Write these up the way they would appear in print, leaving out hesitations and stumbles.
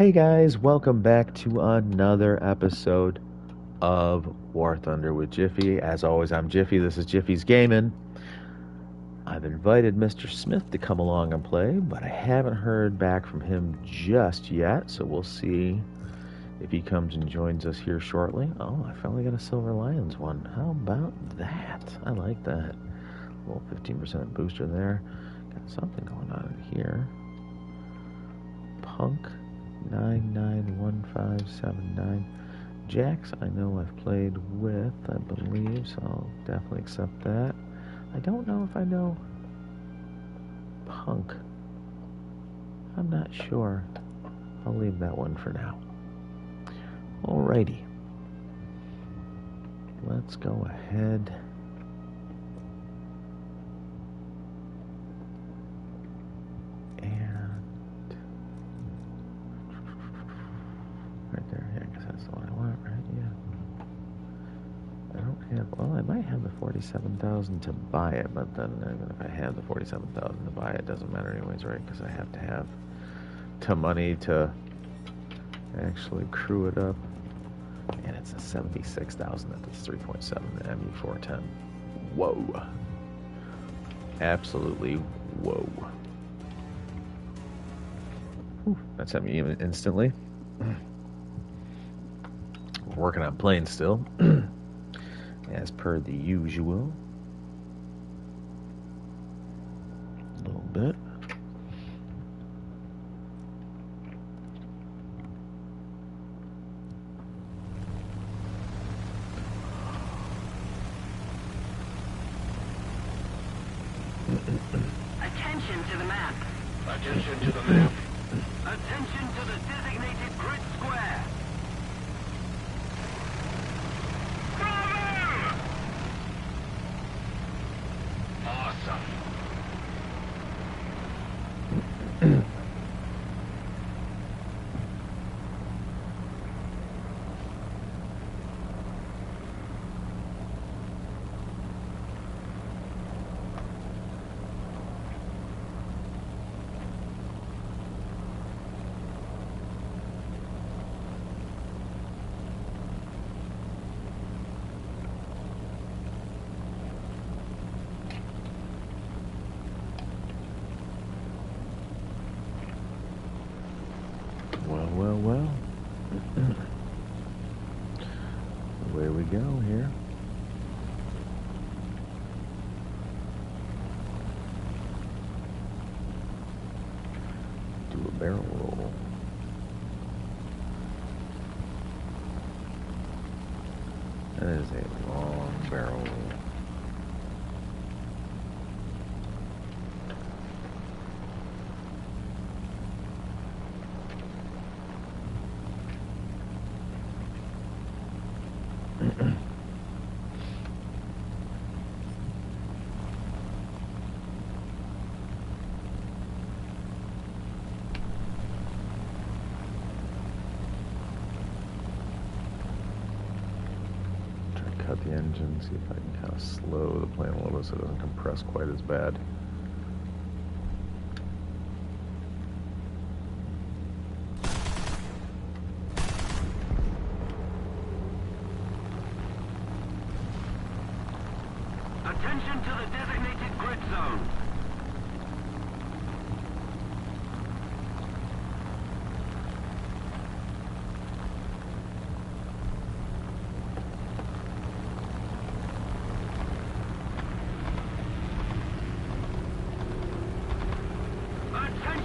Hey guys, welcome back to another episode of Warthunder with Jiffy. As always, I'm Jiffy. This is Jiffy's Gaming. I've invited Mr. Smith to come along and play, but I haven't heard back from him just yet, so we'll see if he comes and joins us here shortly. Oh, I finally got a Silver Lions one. How about that? I like that. A little 15% booster there. Got something going on in here. Punk 991579. Jacks, I know I've played with, I believe, so I'll definitely accept that. I don't know if I know Punk. I'm not sure. I'll leave that one for now. Alrighty. Let's go ahead. Right there, yeah, I guess that's the one I want, right? Yeah. I don't have, well, I might have the 47,000 to buy it, but then even if I have the 47,000 to buy it, it doesn't matter anyways, right? Because I have to have money to actually crew it up. And it's a 76,000 at this 3.7 ME410. Whoa. Absolutely whoa. Whew, that sent me even instantly. Working on planes still, as per the usual. A little bit. Attention to the map. Attention to the map. Attention to the designated grid square. Awesome. Well. Away we go here. Do a barrel roll. That is a long barrel roll. Cut the engine, see if I can kind of slow the plane a little bit so it doesn't compress quite as bad. Attention to the designated grid zone.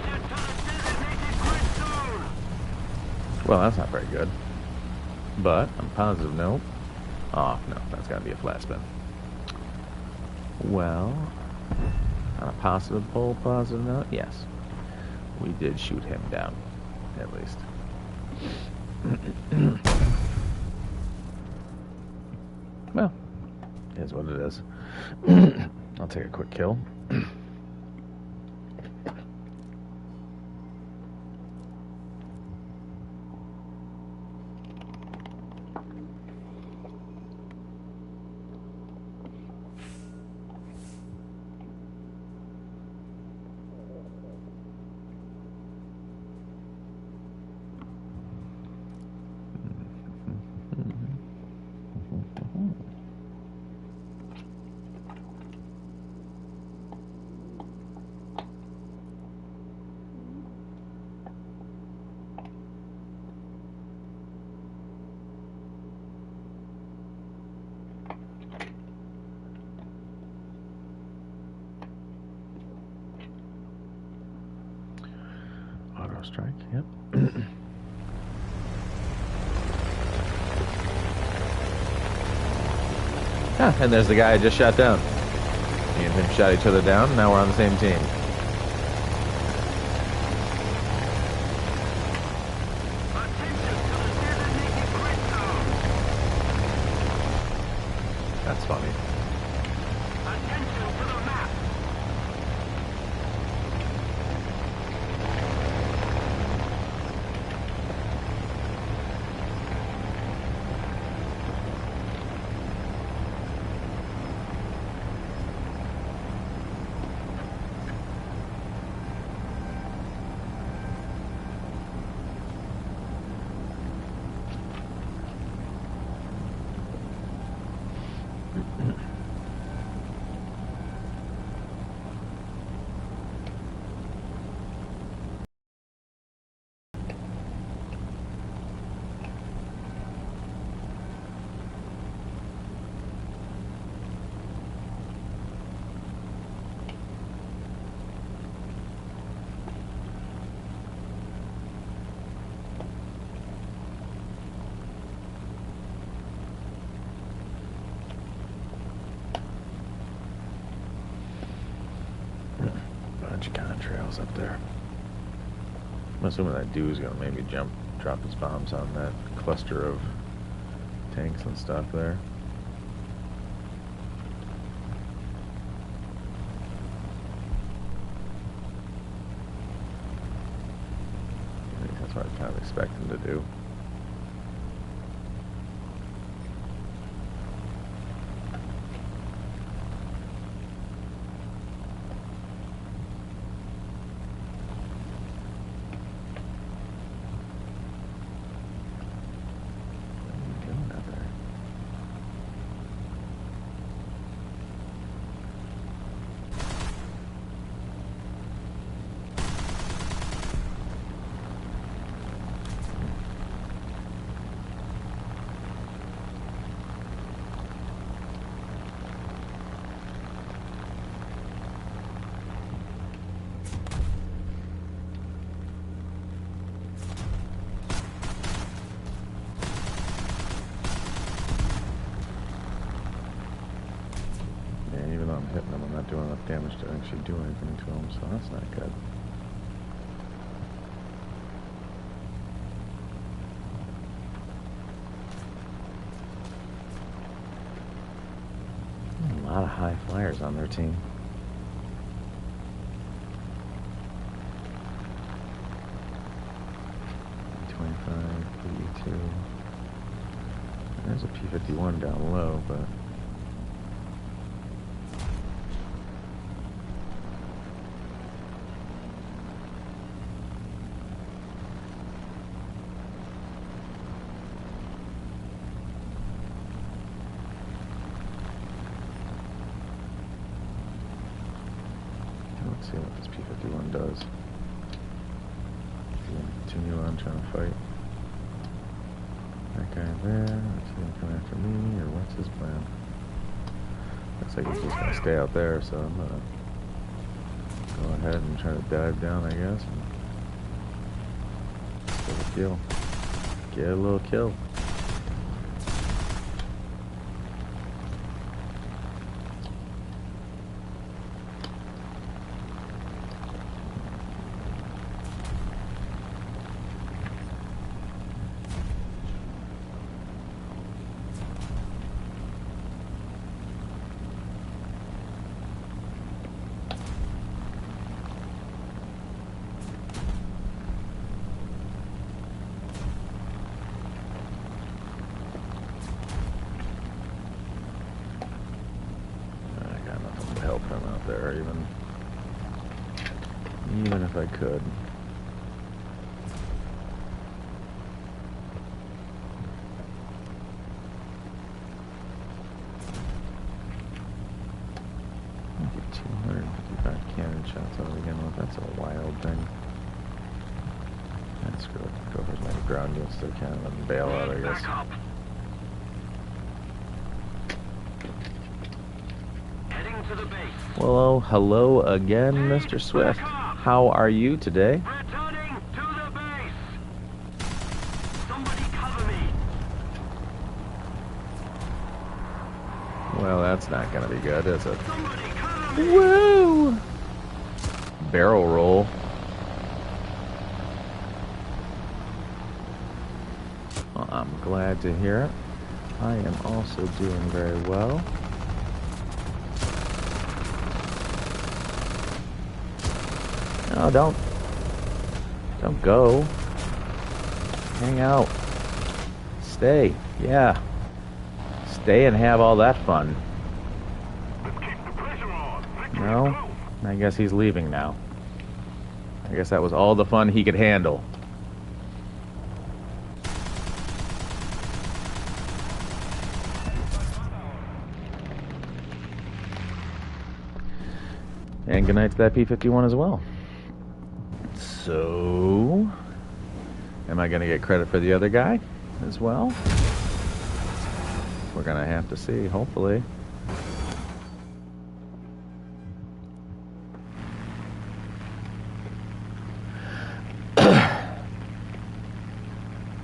Attention to the designated grid zone. Well, that's not very good. But, on a positive note, oh, no, that's got to be a flat spin. Well, on a positive note, yes. We did shoot him down, at least. Well, it is what it is. I'll take a quick kill. strike, yep. And there's the guy I just shot down. Me and him shot each other down, and now we're on the same team. That's funny. Attention to the map. Bunch of contrails up there. I'm assuming that dude's gonna maybe drop his bombs on that cluster of tanks and stuff there. I think that's what I kind of expect him to do. Even though I'm hitting them, I'm not doing enough damage to actually do anything to them, so that's not good. A lot of high flyers on their team. P-25, P-2. There's a P-51 down low, but... Let's see what this P-51 does. He's gonna continue on trying to fight. That guy there, let's see him come after me, or what's his plan? Looks like he's just gonna stay out there, so I'm gonna go ahead and try to dive down, I guess. And get a kill. Get a little kill. Help him out there, even if I could. I'll get 255 cannon shots out of again. Well, that's a wild thing. That's screw it. Go for as many ground units as I can and bail out, I guess. To the base. Well, hello again, Mr. Swift. How are you today? Returning to the not gonna be good, is it? Woo! Barrel roll. Well, I'm glad to hear it. I am also doing very well. No, don't go. Hang out. Stay. Yeah. Stay and have all that fun. No? I guess he's leaving now. I guess that was all the fun he could handle. And good night to that P-51 as well. So, am I going to get credit for the other guy as well? We're going to have to see, hopefully.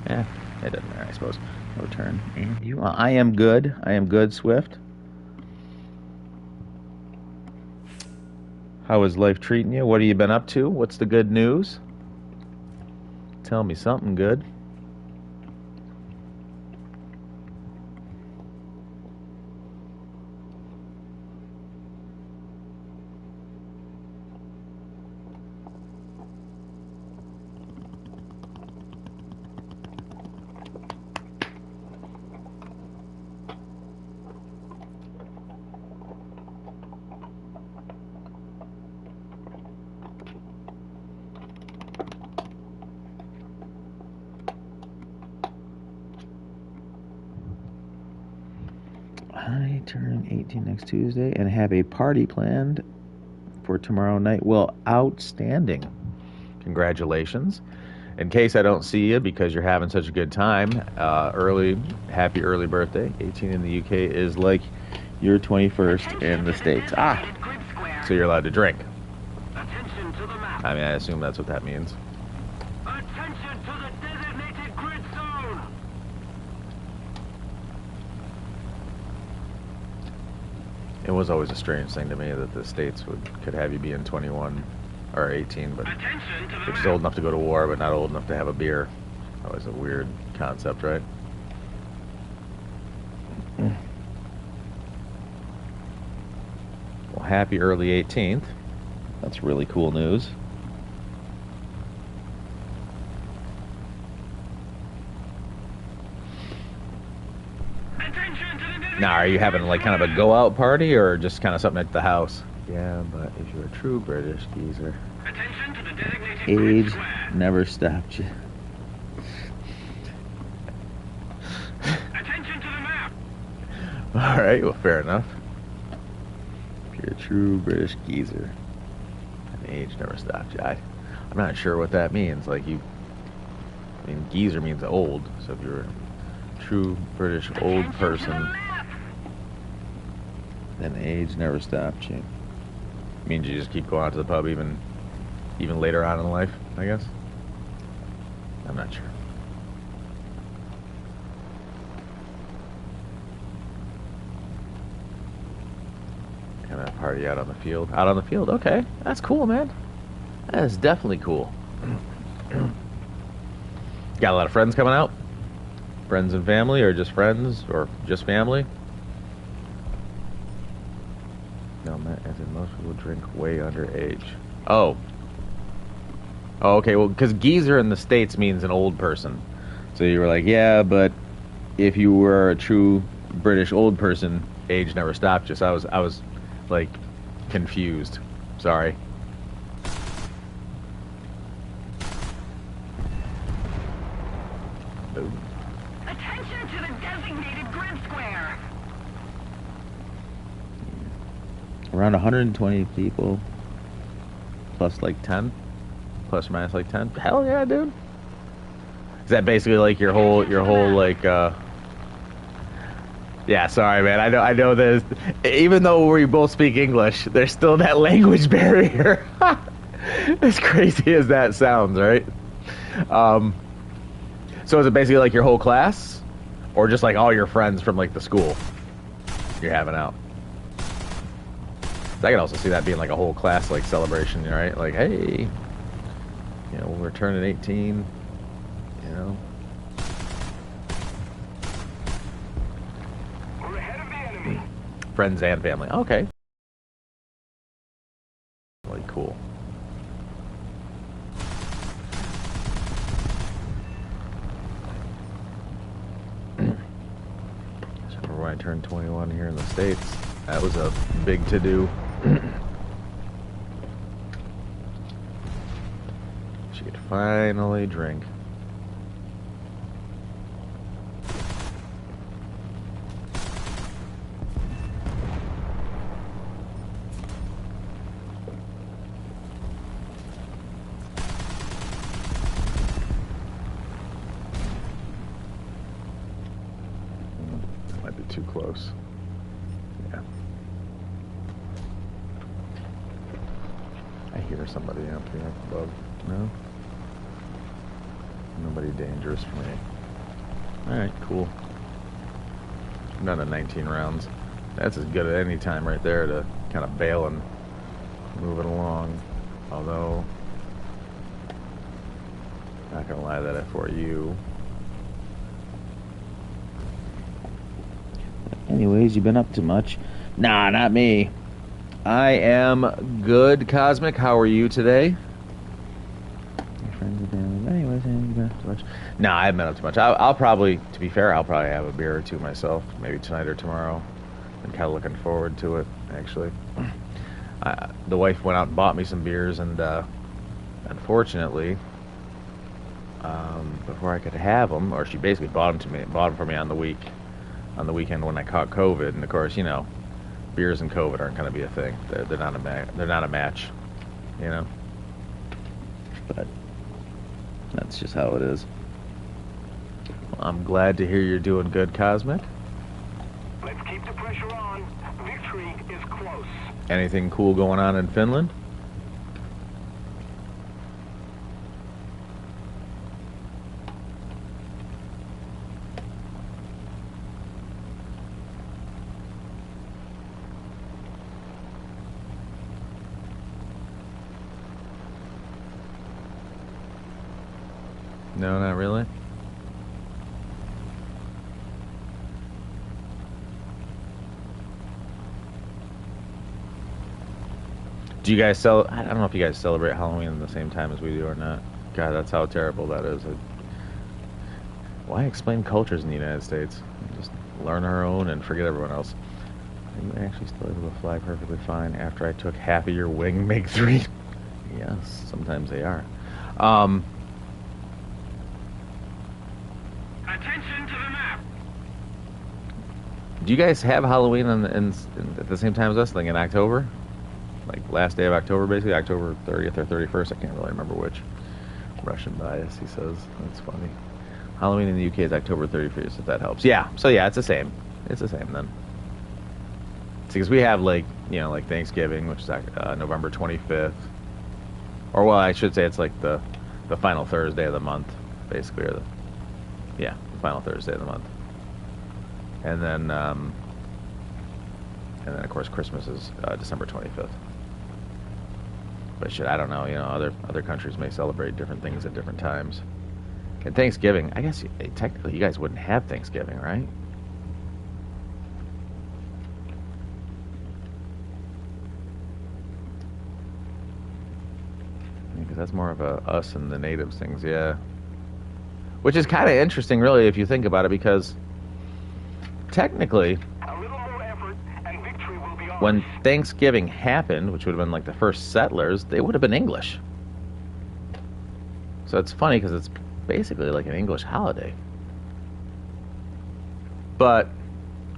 Yeah, it doesn't matter, I suppose. No turn. And you? I am good. I am good, Swift. How is life treating you? What have you been up to? What's the good news? Tell me something good. I turn 18 next Tuesday and have a party planned for tomorrow night. Well, outstanding. Congratulations. In case I don't see you because you're having such a good time, happy early birthday. 18 in the UK is like your 21st in the States. So you're allowed to drink. I mean, I assume that's what that means. Attention to the designated grid zone! It was always a strange thing to me that the States could have you be in 21 or 18, but you're just old enough to go to war, but not old enough to have a beer. Always a weird concept, right? Well, happy early 18th. That's really cool news. Now, are you having like kind of a go-out party or just kind of something at the house? Yeah, but if you're a true British geezer, age never stopped you. Attention to the map! All right, well, fair enough. If you're a true British geezer, and age never stopped you. I'm not sure what that means. Like I mean, geezer means old. So if you're a true British old person, then age never stopped you. Means you just keep going out to the pub even later on in life, I guess. I'm not sure. Kind of party out on the field. Out on the field, okay. That's cool, man. That is definitely cool. Got a lot of friends coming out? Friends and family, or just friends, or just family? No, as in most people drink way underage. Oh, okay, well, because geezer in the States means an old person. So you were like, yeah, but if you were a true British old person, age never stopped you. So I was like, confused. Sorry. Boom. Attention to the designated grid square. Around 120 people, plus like 10, plus or minus like 10. Hell yeah, dude. Is that basically like your whole like? Yeah, sorry, man. I know this. Even though we both speak English, there's still that language barrier. As crazy as that sounds, right? So is it basically like your whole class, or just like all your friends from like the school you're having out? I can also see that being like a whole class like celebration, right? Like, hey, we're turning 18, We're ahead of the enemy. friends and family. Okay. Really cool. So when I turned 21 here in the States, that was a big to-do. She could finally drink. Might be too close. Yeah. I hear somebody up here above. No? Nobody dangerous for me. Alright, cool. I'm done at 19 rounds. That's as good at any time right there to kind of bail and move it along. Although, not gonna lie, that F4U. Anyways, you been up to much? Nah, not me. I am good, Cosmic. How are you today? Your friends and family. Anyways, you been up to much? No, I haven't been up too much. I'll probably, to be fair, I'll probably have a beer or two myself, maybe tonight or tomorrow. I'm kind of looking forward to it, actually. The wife went out and bought me some beers, and unfortunately, before I could have them, or she basically bought them for me on the weekend when I caught COVID, and of course, beers and COVID aren't going to be a thing. They're not a match, But that's just how it is. Well, I'm glad to hear you're doing good, Cosmic. Let's keep the pressure on. Victory is close. Anything cool going on in Finland? No, not really. Do you guys I don't know if you guys celebrate Halloween at the same time as we do or not. God, that's how terrible that is. Why explain cultures in the United States? Just learn our own and forget everyone else. Are you actually still able to fly perfectly fine after I took half of your wing MiG 3? Yes, sometimes they are. Attention to the map. Do you guys have Halloween at the same time as us, like in October? Like last day of October, basically? October 30th or 31st? I can't really remember which. Russian bias, he says. That's funny. Halloween in the UK is October 31st, if that helps. Yeah, so yeah, it's the same. It's the same then. Because we have like Thanksgiving, which is November 25th. Or well, I should say it's like the final Thursday of the month, basically, or the final Thursday of the month. And then of course Christmas is December 25th. But I don't know. Other countries may celebrate different things at different times. And Thanksgiving, I guess technically you guys wouldn't have Thanksgiving, right? Because that's more of a us and the natives things, yeah. Which is kind of interesting, really, if you think about it, because technically, A little more effort and victory will be ours. when Thanksgiving happened, which would have been like the first settlers, they would have been English. So it's funny because it's basically like an English holiday. But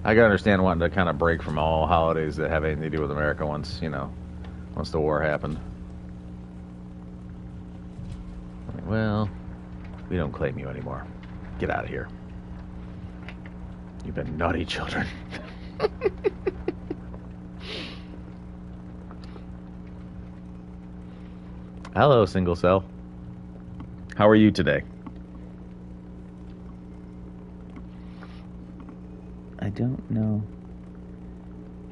I can understand wanting to kind of break from all holidays that have anything to do with America once the war happened. Well, we don't claim you anymore. Get out of here. You've been naughty children. Hello, single cell. How are you today? I don't know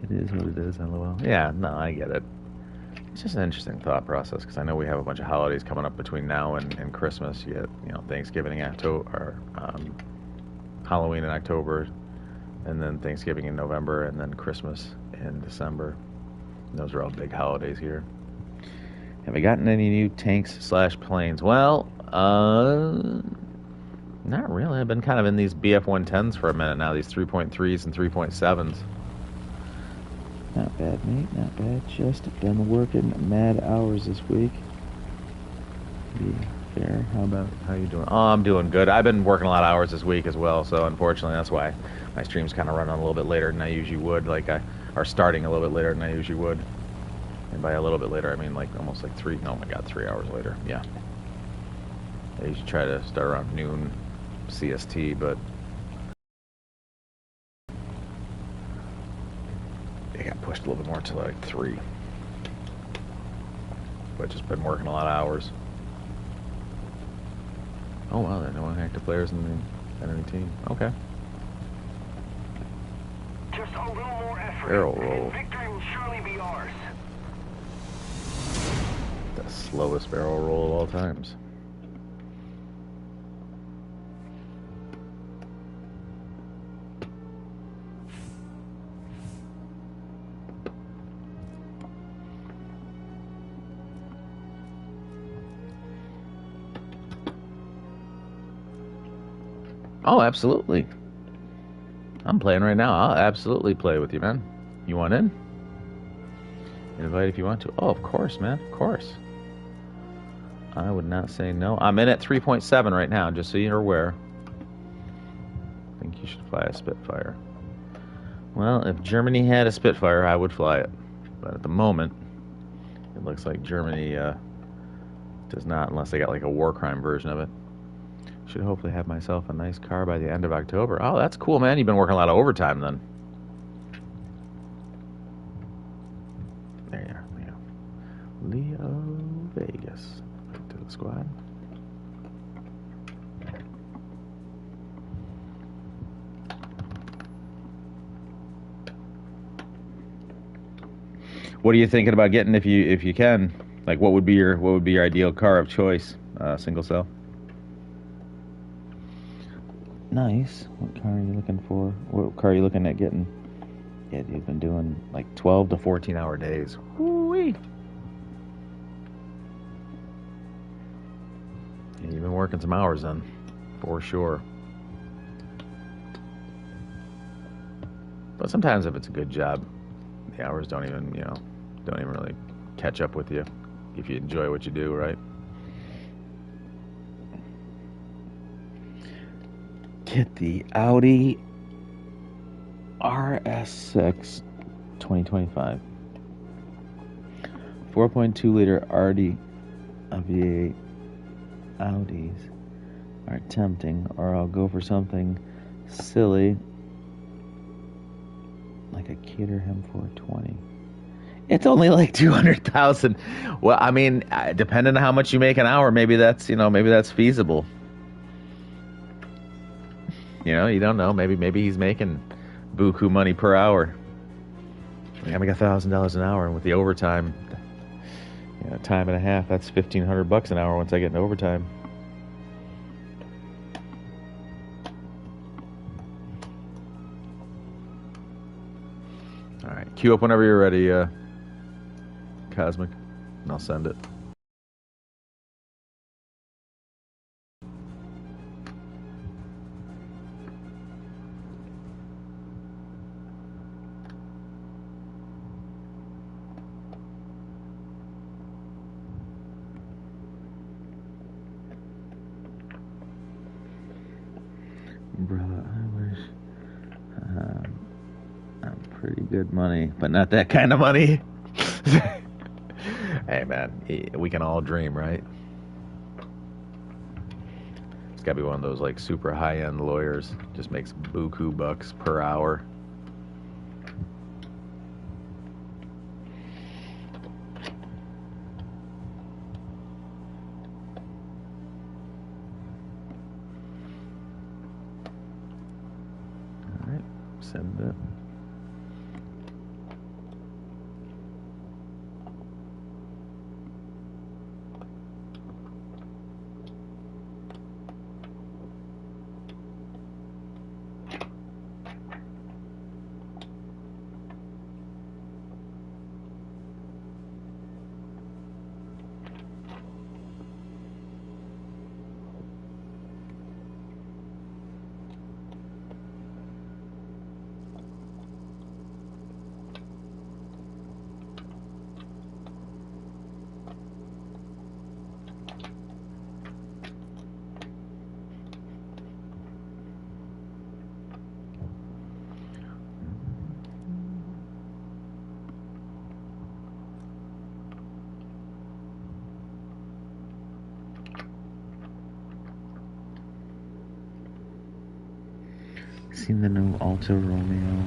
It is what it is, LOL. Yeah, no, I get it. It's just an interesting thought process because I know we have a bunch of holidays coming up between now and Christmas. You get, Thanksgiving in October, or Halloween in October, and then Thanksgiving in November, and then Christmas in December. And those are all big holidays here. Have I gotten any new tanks/planes? Well, not really. I've been kind of in these BF-110s for a minute now, these 3.3s and 3.7s. Not bad, mate. Not bad. Just been working mad hours this week. Be fair. How you doing? Oh, I'm doing good. I've been working a lot of hours this week as well, so unfortunately that's why my stream's kind of running a little bit later than I usually would. Or starting a little bit later than I usually would. And by a little bit later, I mean almost 3. Oh my God, 3 hours later. Yeah. I usually try to start around noon CST, but it got pushed a little bit more to 3. But just been working a lot of hours. Oh wow, there are no active players in the enemy team. Okay. Just a little more effort. Barrel roll. Victory will surely be ours. The slowest barrel roll of all times. Oh, absolutely. I'm playing right now. I'll absolutely play with you, man. You want in? Invite if you want to. Oh, of course, man. Of course. I would not say no. I'm in at 3.7 right now, just so you're aware. I think you should fly a Spitfire. Well, if Germany had a Spitfire, I would fly it. But at the moment, it looks like Germany does not, unless they got a war crime version of it. Should hopefully have myself a nice car by the end of October. Oh, that's cool, man. You've been working a lot of overtime then. There you are, Leo Vegas. Back to the squad. What are you thinking about getting if you can? What would be your ideal car of choice? Single cell. Nice. What car are you looking for? What car are you looking at getting? Yeah, you've been doing 12 to 14 hour days. Woo-wee. Yeah, you've been working some hours then, for sure. But sometimes if it's a good job, the hours don't even really catch up with you if you enjoy what you do, right? Get the Audi RS6 2025. 4.2 liter RD V8 Audis are tempting, or I'll go for something silly like a Caterham 420. It's only 200,000. Well, I mean, depending on how much you make an hour, maybe that's feasible. You don't know. Maybe he's making buku money per hour. I make $1,000 an hour, and with the overtime, time and a half, that's $1,500 an hour once I get into overtime. All right, queue up whenever you're ready, Cosmic, and I'll send it. Bruh, I wish I'm pretty good money, but not that kind of money. Hey, man, we can all dream, right? It's got to be one of those super high-end lawyers. Just makes buku bucks per hour. All right, send it. Seen the new Alfa Romeo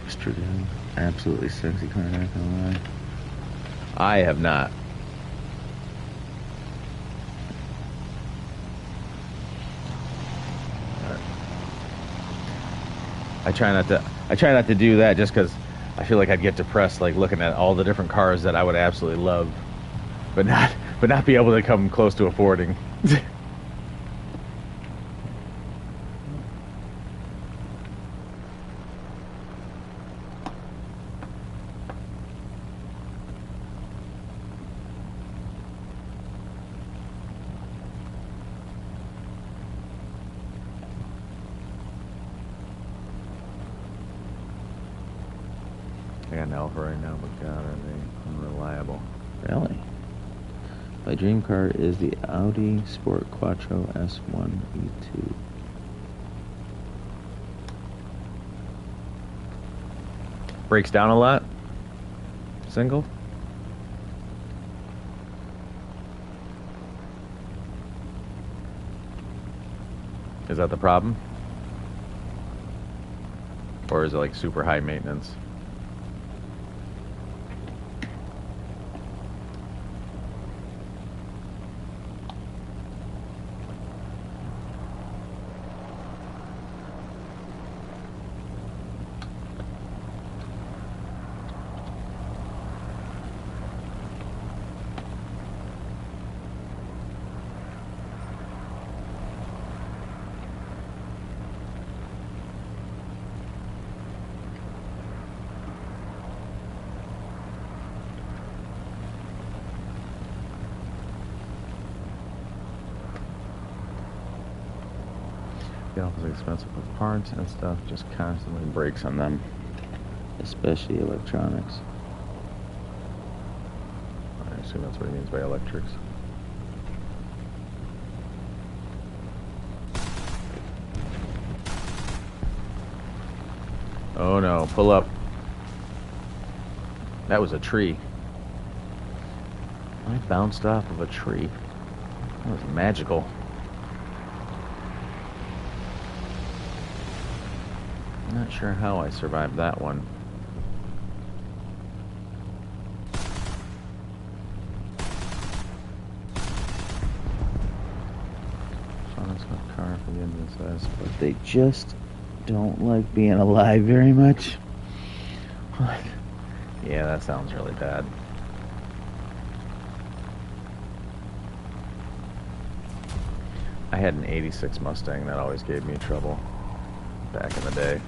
Strudel. Absolutely sexy car, not gonna lie. I have not. I try not to do that just because I feel like I'd get depressed, like looking at all the different cars that I would absolutely love, but not be able to come close to affording. I got an Alpha right now, but God, are they unreliable. Really? My dream car is the Audi Sport Quattro S1 E2. Breaks down a lot? Single? Is that the problem? Or is it like super high maintenance? The Alpha's expensive with parts and stuff, just constantly breaks on them. Especially electronics. I assume that's what he means by electrics. Oh no, pull up. That was a tree. I bounced off of a tree. That was magical. I'm not sure how I survived that one. Car for the end of this But they just don't like being alive very much. What? Yeah, that sounds really bad. I had an 86 Mustang that always gave me trouble back in the day.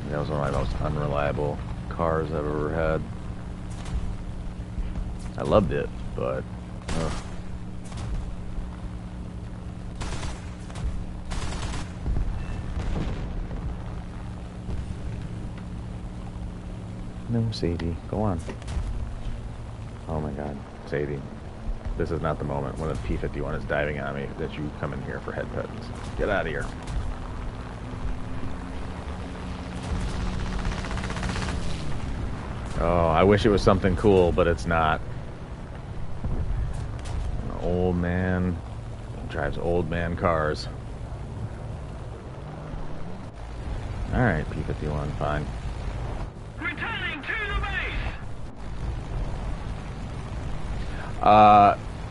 That was one of my most unreliable cars I've ever had. I loved it, but ugh. No, Sadie, go on. Oh my God, Sadie. This is not the moment when a P-51 is diving on me that you come in here for head pets. Get out of here. Oh, I wish it was something cool, but it's not. An old man drives old man cars. Alright, P-51, fine. Returning to the base!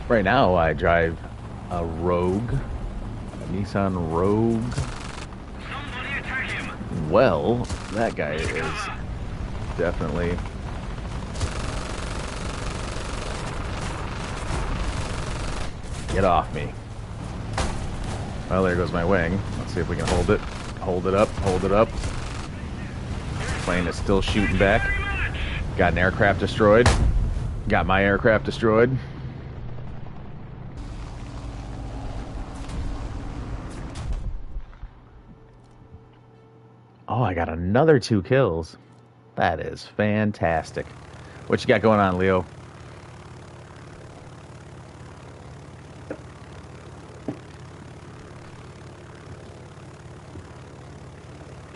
Right now I drive a Rogue. A Nissan Rogue. Somebody attack him! Well, that guy is definitely... Get off me. Well, there goes my wing. Let's see if we can hold it. Hold it up, hold it up. Plane is still shooting back. Got an aircraft destroyed. Got my aircraft destroyed. Oh, I got another 2 kills. That is fantastic. What you got going on, Leo?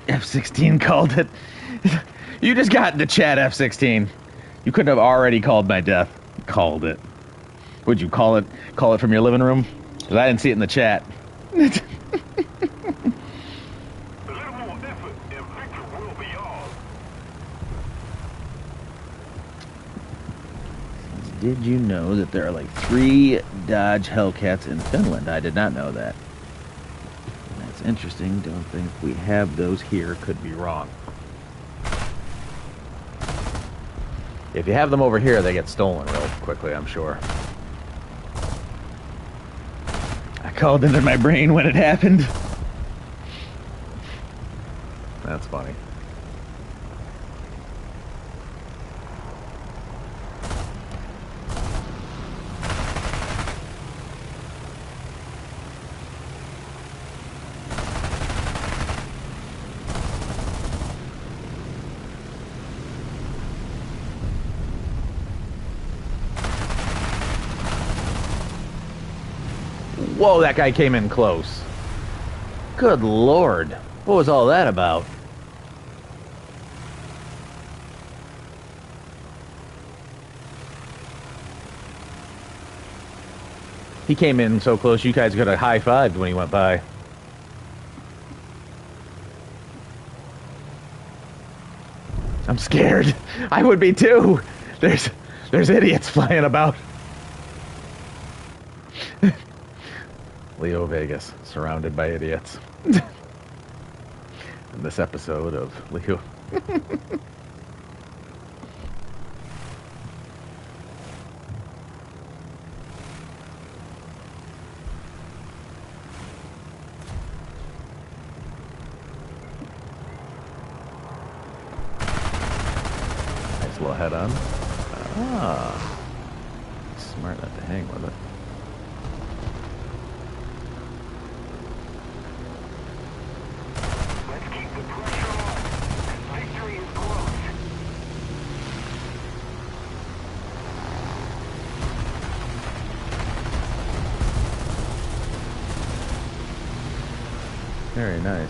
F-16 called it. You just got in the chat, F-16. You couldn't have already called my death. Called it. Would you call it from your living room? Because I didn't see it in the chat. Did you know that there are like 3 Dodge Hellcats in Finland? I did not know that. That's interesting. Don't think we have those here. Could be wrong. If you have them over here, they get stolen real quickly, I'm sure. I called into my brain when it happened. That's funny. Whoa, that guy came in close. Good Lord. What was all that about? He came in so close you guys could have high-fived when he went by. I'm scared. I would be too. There's idiots flying about. Leo Vegas, surrounded by idiots. In this episode of Leo. Nice little head on. Ah. Smart not to hang with it. Very nice.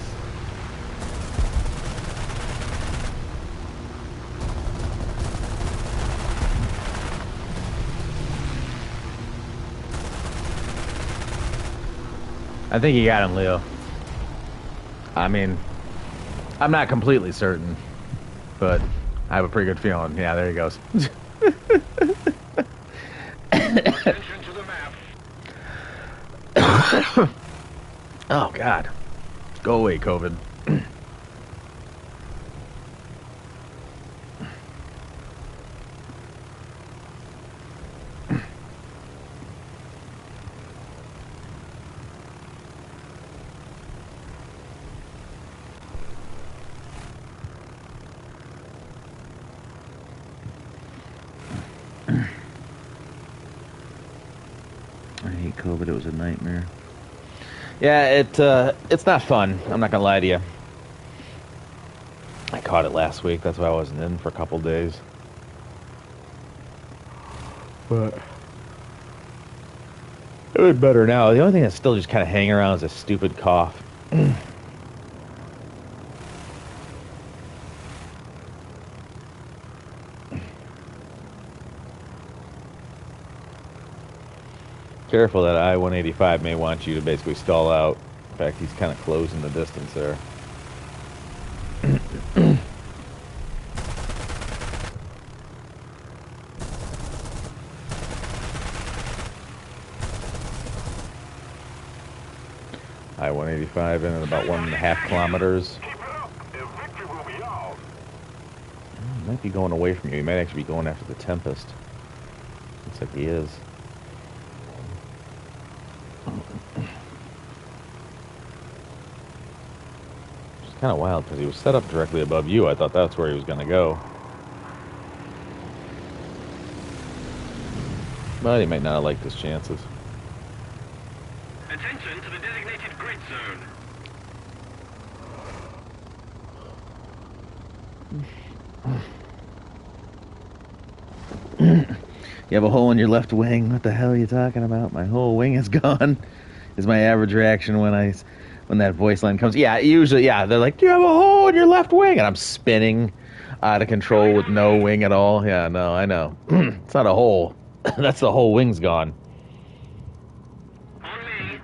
I think you got him, Leo. I mean, I'm not completely certain, but I have a pretty good feeling. Yeah, there he goes. Attention to the map. Oh, God. Go away, COVID. I hate COVID. It was a nightmare. Yeah, it's not fun. I'm not gonna lie to you. I caught it last week. That's why I wasn't in for a couple days. But it was better now. The only thing that's still just kind of hanging around is a stupid cough. Careful, that I-185 may want you to basically stall out. In fact, he's kind of closing the distance there. I-185 in at about 1.5 kilometers. Keep it up. The victory will be ours. He might be going away from you. He might actually be going after the Tempest. Looks like he is. It's kind of wild because he was set up directly above you. I thought that's where he was going to go. But he might not have liked his chances. Attention to the designated grid zone. You have a hole in your left wing. What the hell are you talking about? My whole wing is gone. Is my average reaction when that voice line comes. Yeah, usually, yeah, they're like, you have a hole in your left wing. And I'm spinning out of control with no wing at all. Yeah, no, I know. It's not a hole. That's the whole wing's gone. On me.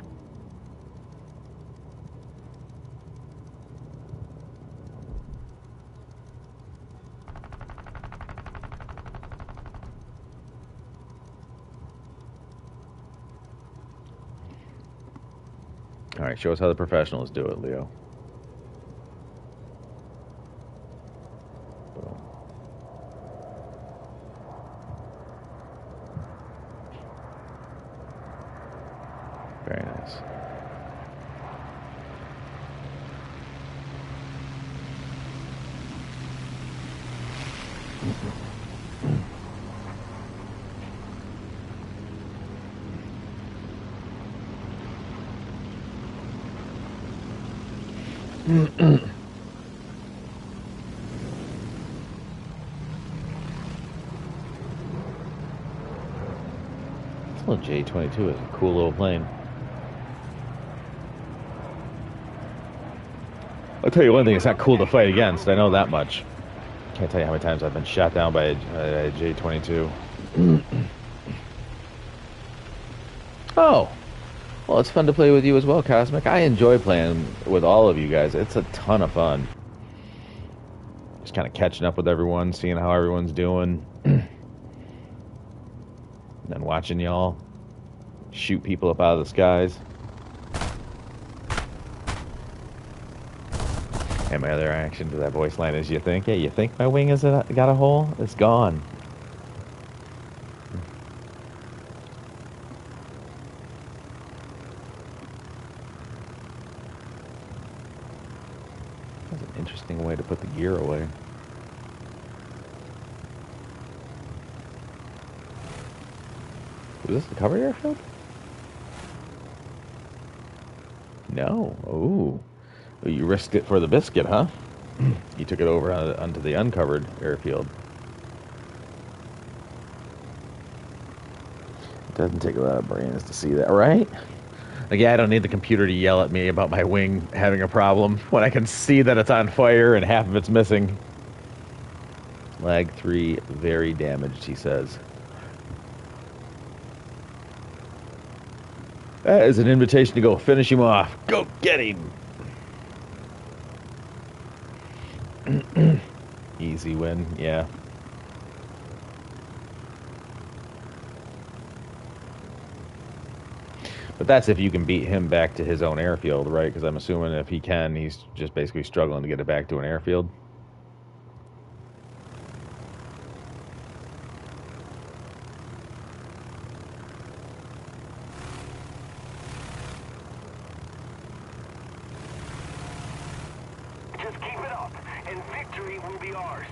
All right, show us how the professionals do it, Leo. Boom. Very nice. This little J-22 is a cool little plane. I'll tell you one thing, it's not cool to fight against. I know that much. Can't tell you how many times I've been shot down by a J-22. Oh, well, it's fun to play with you as well, Cosmic. I enjoy playing with all of you guys. It's a ton of fun. Just kind of catching up with everyone, seeing how everyone's doing. And then watching y'all shoot people up out of the skies. And my other reaction to that voice line is, you think my wing has got a hole? It's gone. That's an interesting way to put the gear away. Was this the cover airfield? No. Ooh. You risked it for the biscuit, huh? You took it over onto the uncovered airfield. It doesn't take a lot of brains to see that, right? Like, yeah, I don't need the computer to yell at me about my wing having a problem when I can see that it's on fire and half of it's missing. Lag 3, very damaged, he says. That is an invitation to go finish him off. Go get him! Easy win, yeah. But that's if you can beat him back to his own airfield, right? Because I'm assuming if he can, he's just basically struggling to get it back to an airfield. Just keep it up, and victory will be ours.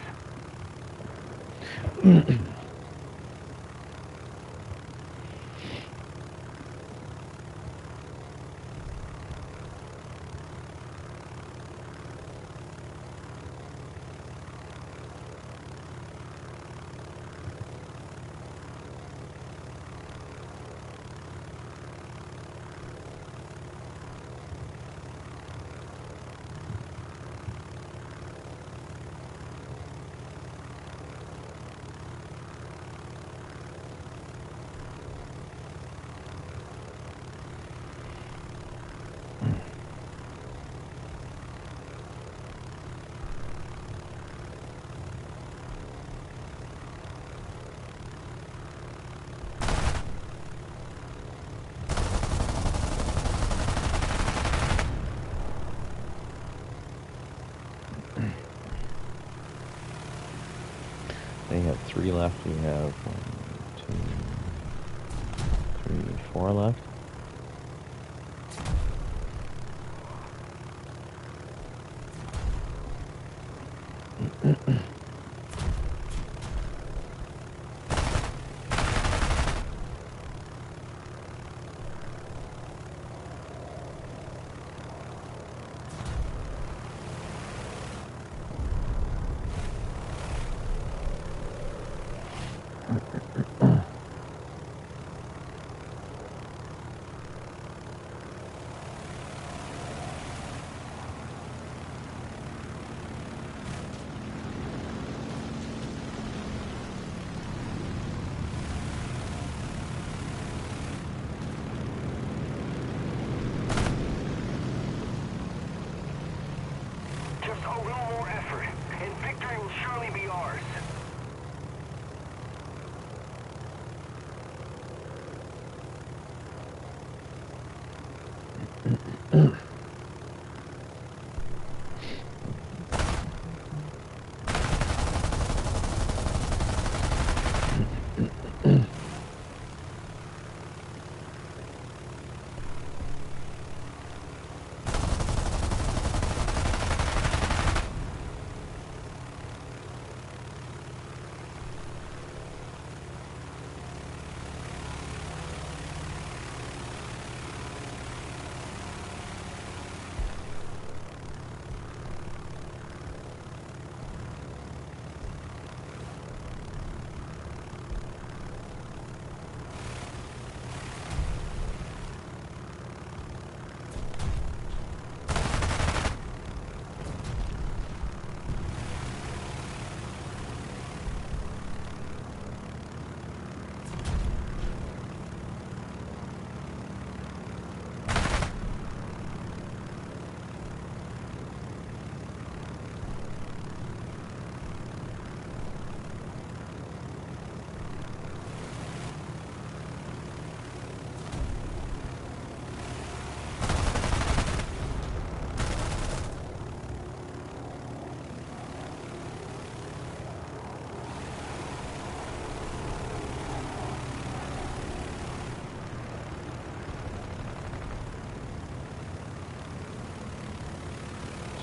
They have 3 left. We have 1, 2, 3, 4 left. Just a little more effort, and victory will surely be ours.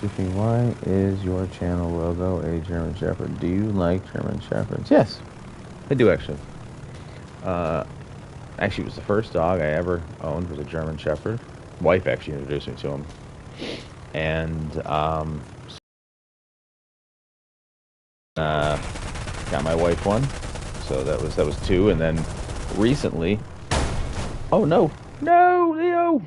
Jiffy, why is your channel logo a German Shepherd? Do you like German Shepherds? Yes, I do actually. Actually, it was the first dog I ever owned was a German Shepherd. Wife actually introduced me to him, and got my wife one. So that was two, and then recently, oh no, Leo.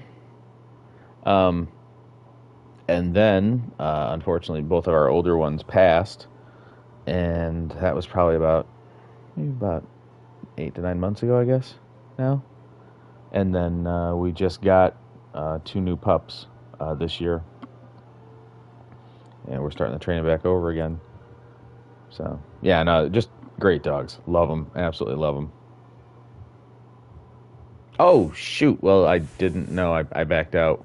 And then unfortunately, both of our older ones passed, and that was probably maybe about 8 to 9 months ago, I guess. Now, and then we just got 2 new pups this year, and we're starting to train them back over again. So yeah, no, just great dogs. Love them, absolutely love them. Oh shoot! Well, I didn't know. I backed out.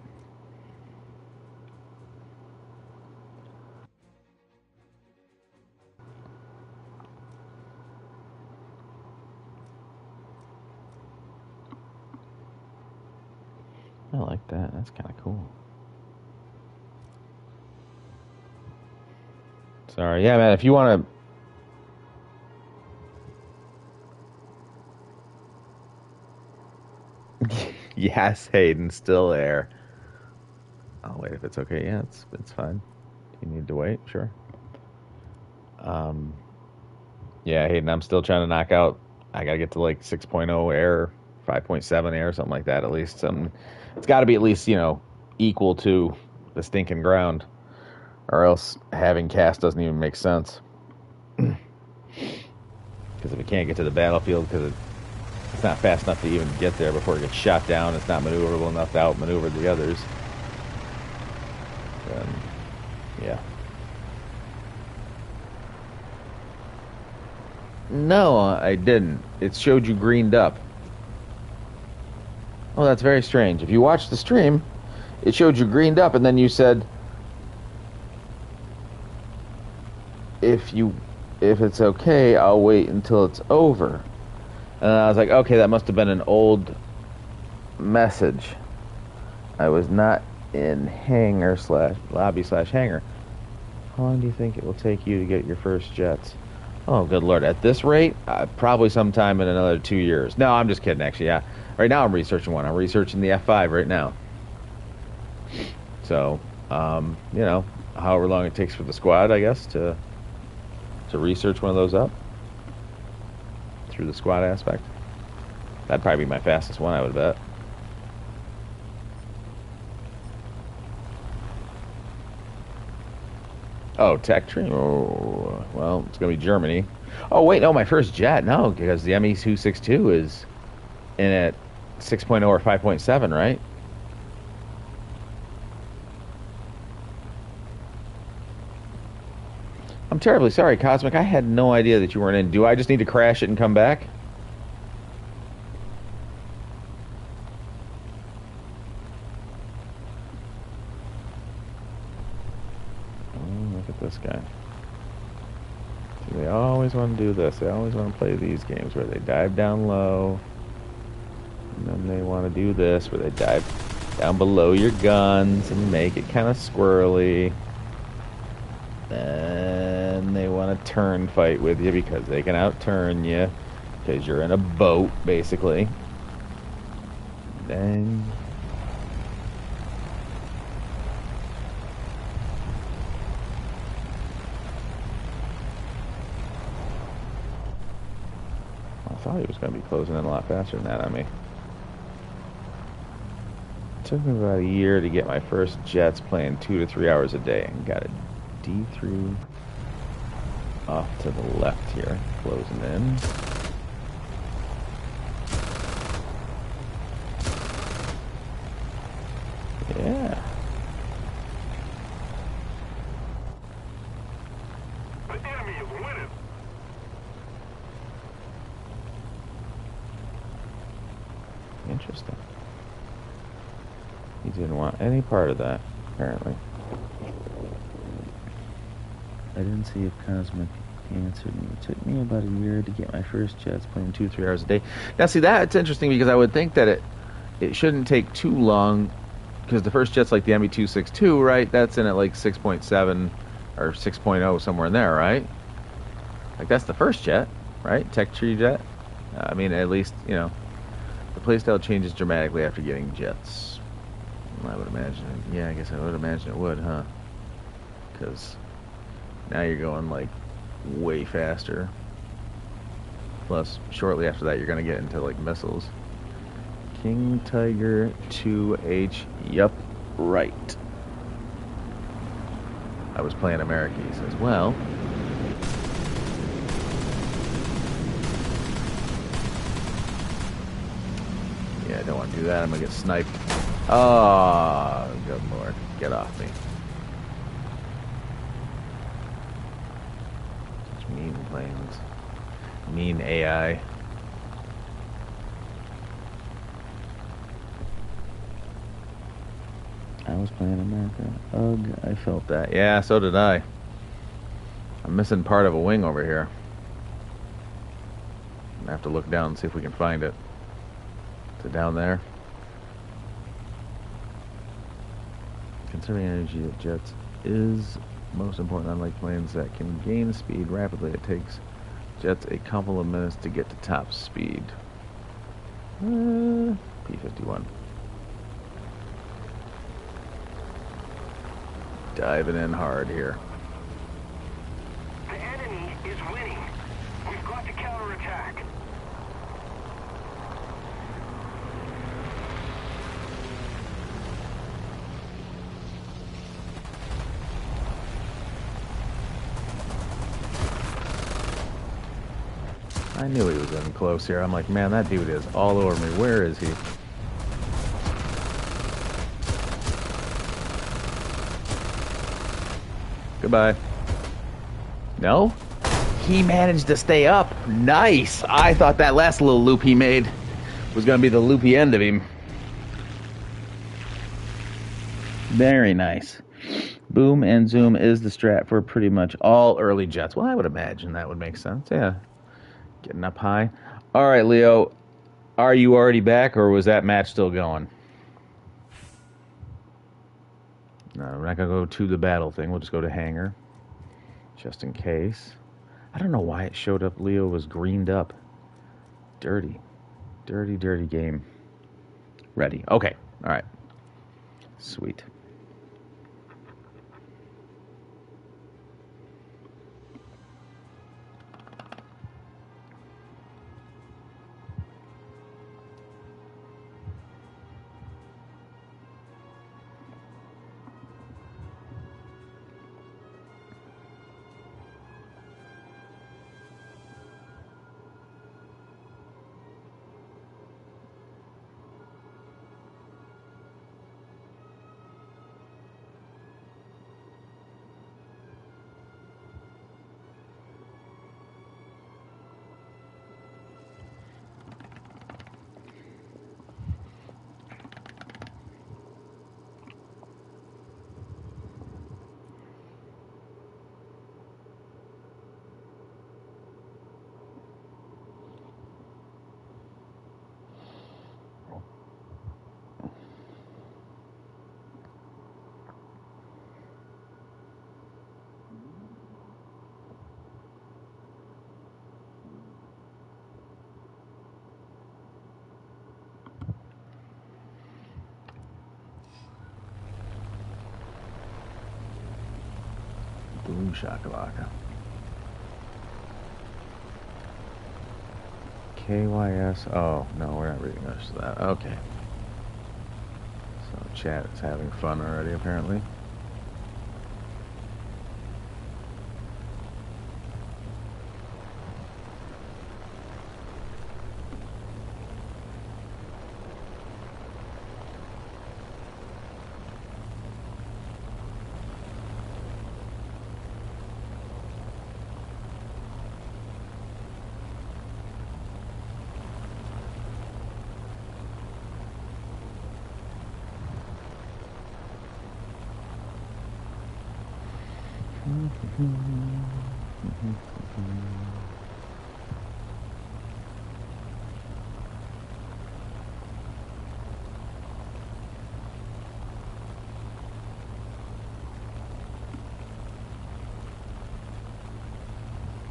I like that. That's kind of cool. Sorry. Yeah, man, if you want to... Yes, Hayden, still there. I'll wait if it's okay. Yeah, it's fine. You need to wait? Sure. Yeah, Hayden, I'm still trying to knock out... I got to get to like 6.0 air, 5.7 air, something like that at least. It's got to be at least, equal to the stinking ground, or else having cast doesn't even make sense. Because if it can't get to the battlefield, because it's not fast enough to even get there before it gets shot down, it's not maneuverable enough to outmaneuver the others, then, yeah. No, I didn't. It showed you greened up. Oh, that's very strange. If you watched the stream, it showed you greened up, and then you said, if it's okay, I'll wait until it's over. And I was like, okay, that must have been an old message. I was not in lobby/hangar. How long do you think it will take you to get your first jets? Oh, good Lord. At this rate, probably sometime in another 2 years. No, I'm just kidding, actually, yeah. Right now I'm researching one. I'm researching the F5 right now. So, however long it takes for the squad, I guess, to research one of those up through the squad aspect. That'd probably be my fastest one, I would bet. Oh, tech tree? Oh, well, it's going to be Germany. Oh, wait, no, my first jet. No, because the ME-262 is in at 6.0 or 5.7, right? I'm terribly sorry, Cosmic. I had no idea that you weren't in. Do I just need to crash it and come back? this guy. See, they always want to do this. They always want to play these games where they dive down low. And then they want to do this where they dive down below your guns and make it kind of squirrely. Then they want to turn fight with you because they can outturn you. Because you're in a boat, basically. Then... I thought he was going to be closing in a lot faster than that on me. It took me about a year to get my first jets playing 2 to 3 hours a day. And got a D3 off to the left here, closing in. Yeah. The enemy is winning. Interesting. He didn't want any part of that, apparently. I didn't see if Cosmic answered me. It took me about a year to get my first jets playing 2 to 3 hours a day. Now, see, that's interesting because I would think that it shouldn't take too long because the first jet's like the MB262, right? That's in at like 6.7 or 6.0, somewhere in there, right? Like, that's the first jet, right? Tech tree jet. I mean, at least, you know, the playstyle changes dramatically after getting jets. I would imagine. Yeah, I guess I would imagine it would, huh? Because now you're going, like, way faster. Plus, shortly after that, you're going to get into, like, missiles. King Tiger 2H. Yup, right. I was playing Americas as well. Yeah, I don't want to do that. I'm going to get sniped. Oh, good lord. Get off me. Such mean planes. Mean AI. I was playing America. Ugh, I felt that. Yeah, so did I. I'm missing part of a wing over here. I have to look down and see if we can find it. Is it down there? Conserving energy of jets is most important, unlike planes that can gain speed rapidly. It takes jets a couple of minutes to get to top speed. P-51. Diving in hard here. The enemy is winning. We've got to counterattack. I knew he was in close here. I'm like, man, that dude is all over me. Where is he? Goodbye. No? He managed to stay up. Nice. I thought that last little loop he made was going to be the loopy end of him. Very nice. Boom and zoom is the strat for pretty much all early jets. Well, I would imagine that would make sense. Yeah. Getting up high. All right, Leo. Are you already back, or was that match still going? No, we're not going to go to the battle thing. We'll just go to hangar. Just in case. I don't know why it showed up Leo was greened up. Dirty. Dirty, dirty game. Ready. Okay. All right. Sweet. shakalaka. KYS. Oh, no, we're not reading much of that. Okay. So chat is having fun already, apparently.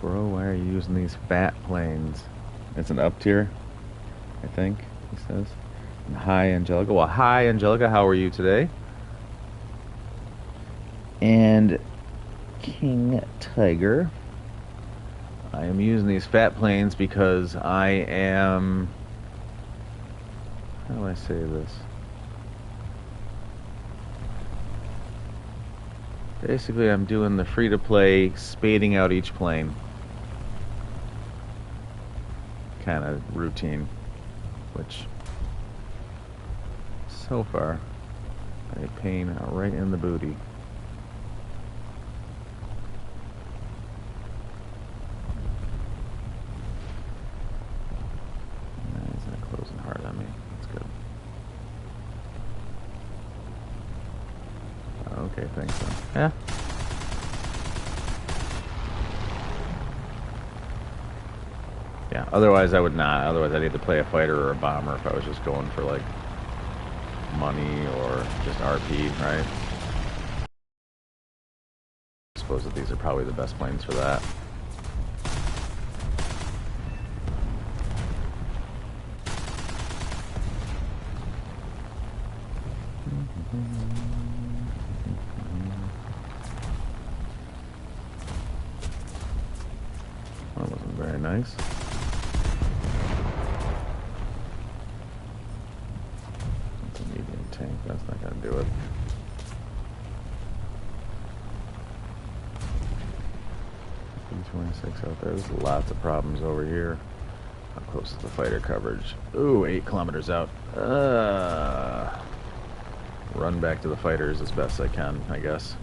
Bro, why are you using these fat planes? It's an up tier, I think, he says. And hi, Angelica. Well, hi, Angelica. How are you today? And King Tiger. I am using these fat planes because I am... How do I say this? Basically, I'm doing the free-to-play spading out each plane kind of routine, which so far a pain right in the booty. He's not closing hard on me. That's good. Okay, thanks. So. Yeah. Yeah, otherwise I would not. Otherwise I'd either play a fighter or a bomber if I was just going for, like, money or just RP, right? I suppose that these are probably the best planes for that. That wasn't very nice. That's a medium tank. That's not going to do it. B-26 out there. There's lots of problems over here. How close is the fighter coverage? Ooh, 8 kilometers out. Run back to the fighters as best I can, I guess.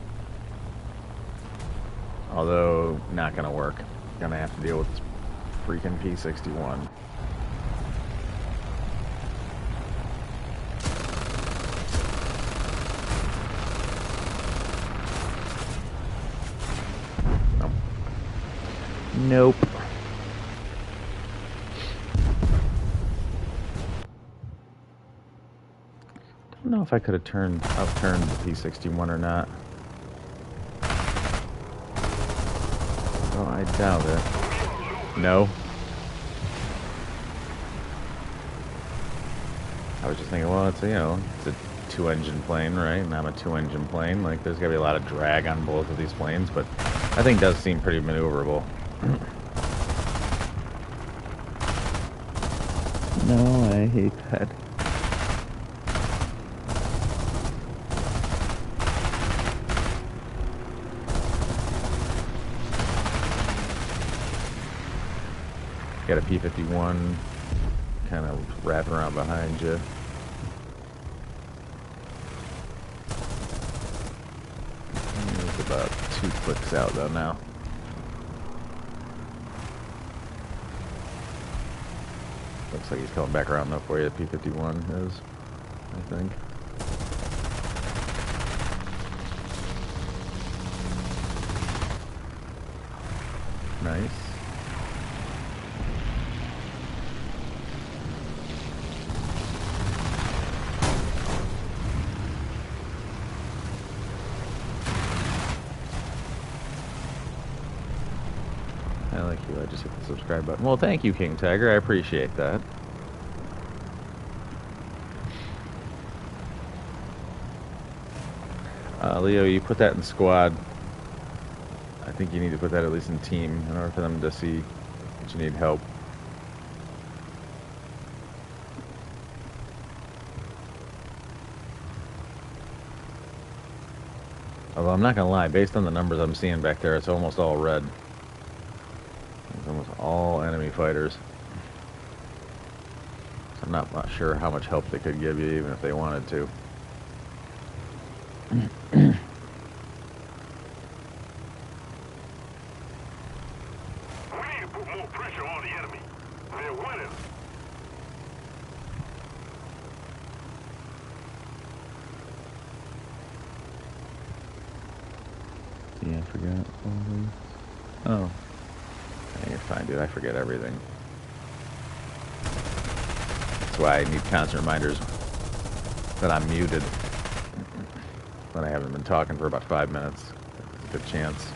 Although, not going to work. Gonna have to deal with this freaking P-61. Nope. Don't know if I could have outturned the P-61 or not. Oh, I doubt it. No. I was just thinking, well, it's it's a 2-engine plane, right? And I'm a 2-engine plane. Like, there's gotta be a lot of drag on both of these planes, but I think it does seem pretty maneuverable. No, I hate that. Got a P-51 kind of wrapping around behind you. It's about 2 clicks out though now. Looks like he's coming back around though for you. The P-51 is, I think. Nice. I like you. I just hit the subscribe button. Well, thank you, King Tiger. I appreciate that. Leo, you put that in squad. I think you need to put that at least in team in order for them to see that you need help. Although I'm not gonna lie, based on the numbers I'm seeing back there, it's almost all red. It's almost all enemy fighters. So I'm not sure how much help they could give you, even if they wanted to. Yeah, I forgot. Oh. Yeah, you're fine, dude. I forget everything. That's why I need constant reminders that I'm muted. When I haven't been talking for about 5 minutes. There's a good chance.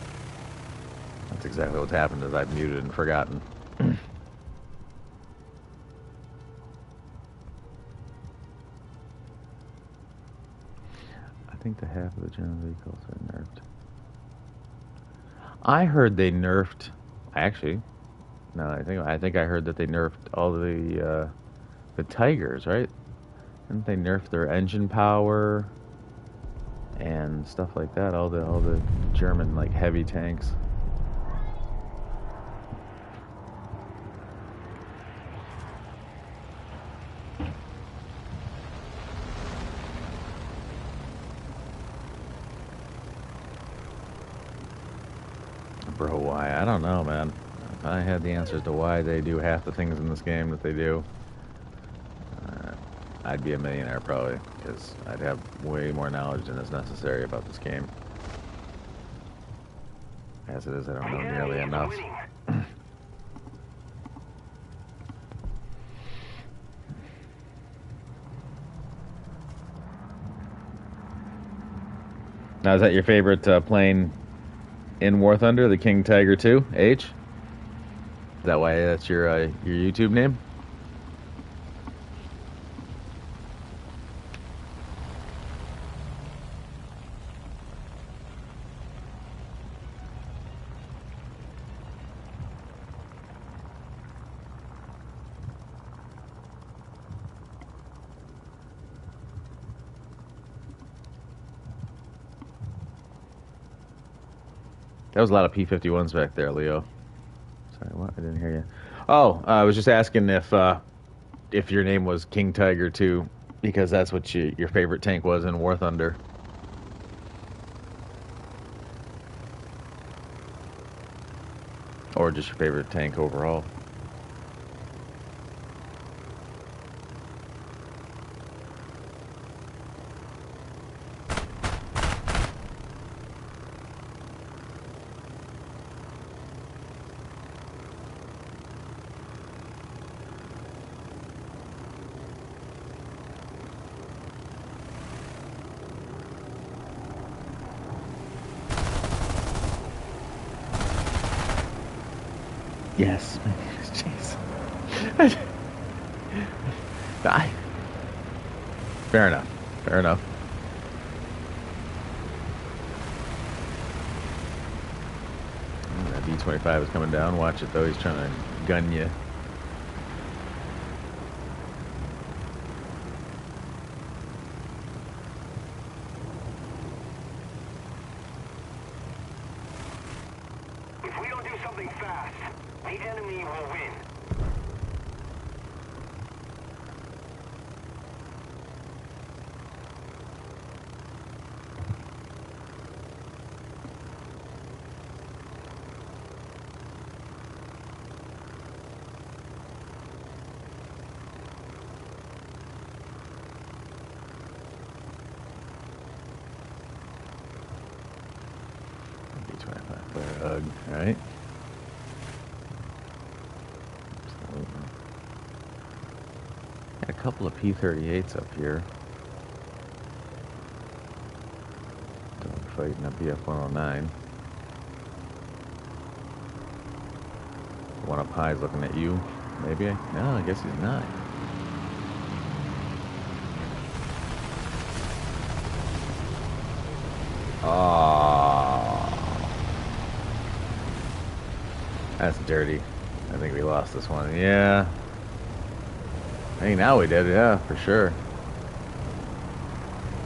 That's exactly what's happened, is I've muted and forgotten. I think the half of the general vehicles are nerfed. I heard they nerfed. Actually, no, I think I heard that they nerfed all the Tigers, right? Didn't they nerf their engine power and stuff like that? All the German like heavy tanks. Bro, why? I don't know, man. If I had the answers to why they do half the things in this game that they do, I'd be a millionaire probably, because I'd have way more knowledge than is necessary about this game. As it is, I don't know nearly enough. Now, is that your favorite plane in War Thunder, the King Tiger 2, H? Is that why that's your YouTube name? That was a lot of P-51s back there, Leo. Sorry, what? I didn't hear you. Oh, I was just asking if your name was King Tiger 2, because that's what your favorite tank was in War Thunder. Or just your favorite tank overall. Yes, my name is Jason. Fair enough. Fair enough. That D-25 is coming down. Watch it, though. He's trying to gun you. If we don't do something fast, the enemy will win. D-25 flare hug, right? Absolutely. Got a couple of P-38s up here. Dogfighting a BF-109. One up high is looking at you. Maybe? No, I guess he's not. That's dirty. I think we lost this one. Yeah. Hey, now we did. Yeah, for sure.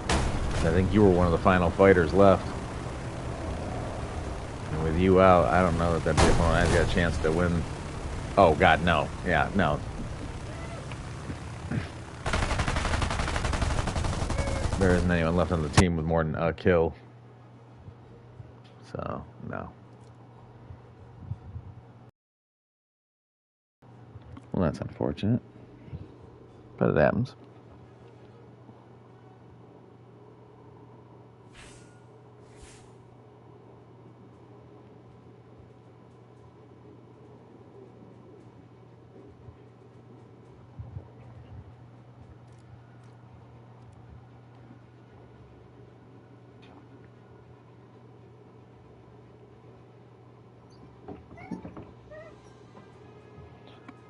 I think you were one of the final fighters left. And with you out, I don't know that that one has got a chance to win. Oh, God, no. Yeah, no. There isn't anyone left on the team with more than a kill. So, no. Well, that's unfortunate. But it happens.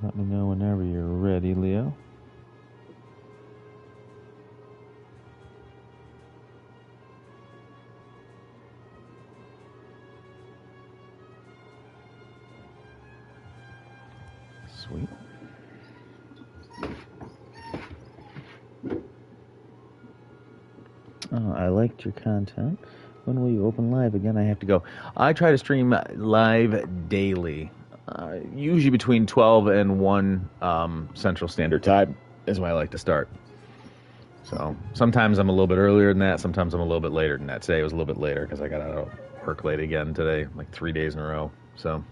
Let me know whenever you're ready, Leo. Sweet. Oh, I liked your content. When will you open live again? I have to go. I try to stream live daily. Usually between 12 and 1 Central Standard Time is when I like to start. So sometimes I'm a little bit earlier than that. Sometimes I'm a little bit later than that. Today was a little bit later because I got out of work late again today, like 3 days in a row. So,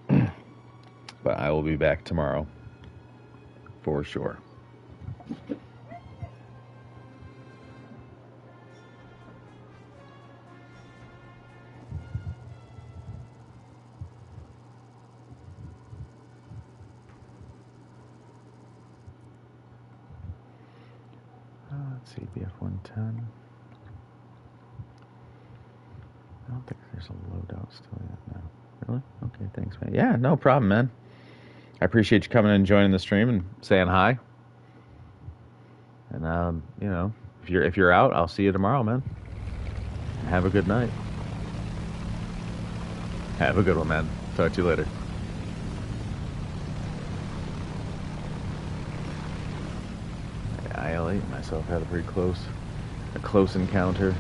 but I will be back tomorrow for sure. Let's see, BF 110. I don't think there's a loadout still yet now. Really? Okay, thanks, man. Yeah, no problem, man. I appreciate you coming and joining the stream and saying hi. And you know, if you're out, I'll see you tomorrow, man. Have a good night. Have a good one, man. Talk to you later. IL-8 myself had a pretty close encounter.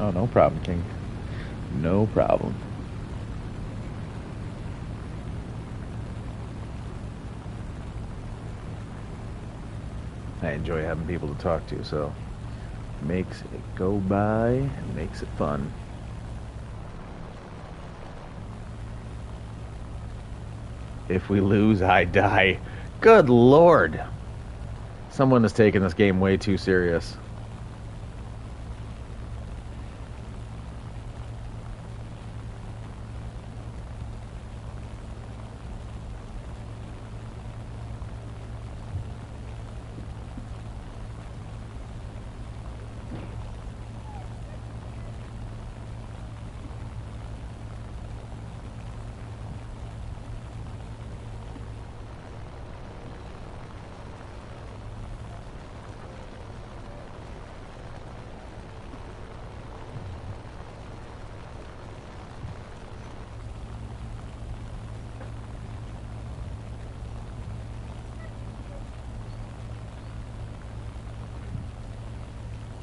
Oh, no problem, King. No problem. I enjoy having people to talk to, so makes it go by and makes it fun. If we lose, I die. Good Lord. Someone has taken this game way too serious.